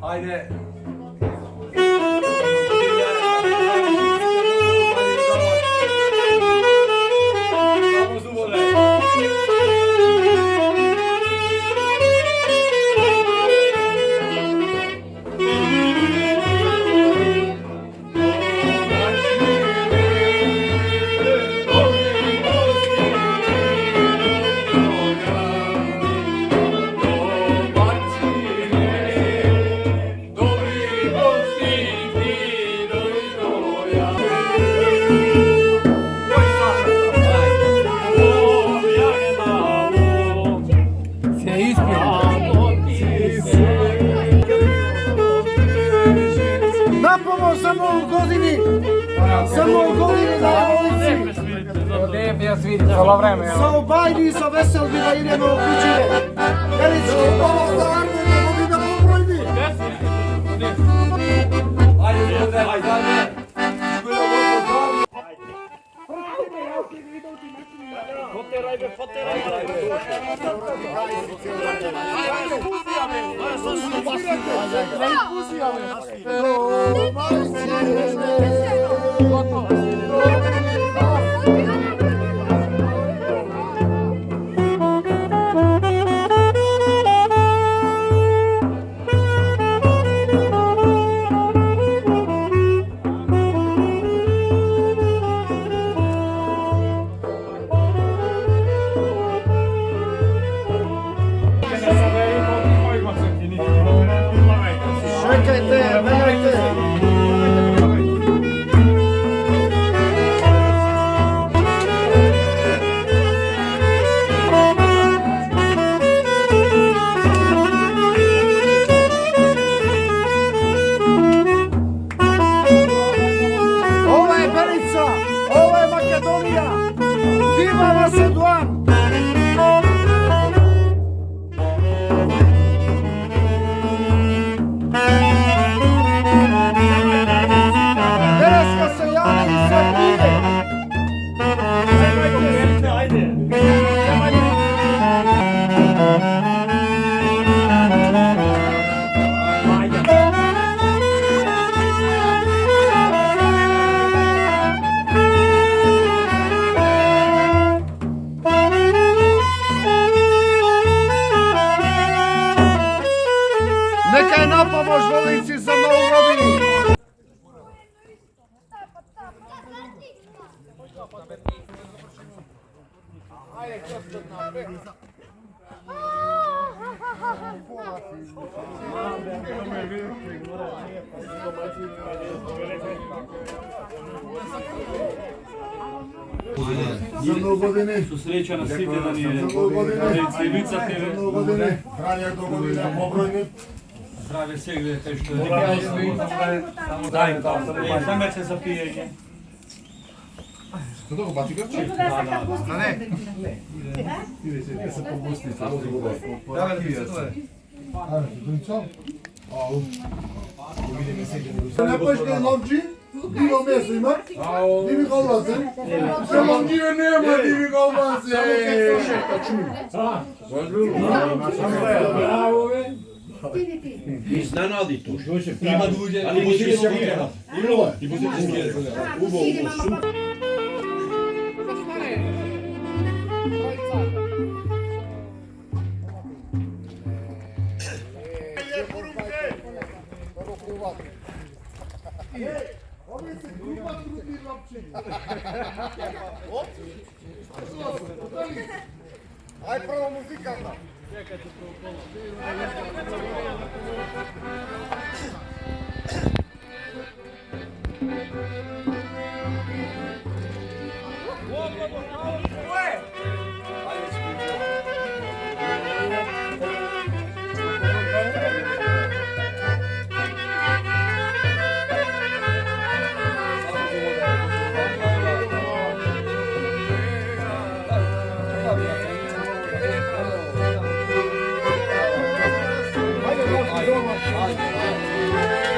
Haydi. Samo u godini na ulici. Lijep ja svidim, cijelo vreme. Sa obajni i sa veselbi da idemo u kućine. Velički, ovo za Arne, nego vi da pobrojni. Ajde, ajde, ajde. Neka je napomoć Volici za novu godinu. За нову годину. Со среќа на сите да ни е. Цивицата за нову годину. Храња до година побројни. Здраве сегде кај што е. Дај, замете за пиење. Што го бати грче? Не. Иде се побусти, само за вода. Давай да пиеш, тоа е. Ајде, грчо. Ау. Видиме сега. Не поеш кај ловџи? Диво месо има? Диви колбасе? Само диве нема диви колбасе. Браво бе. Изненади то. Има луѓе, али ги се скија. Ило. И бузе се скија. Овие се група други лапчи. Ај прво музиката. Hajde,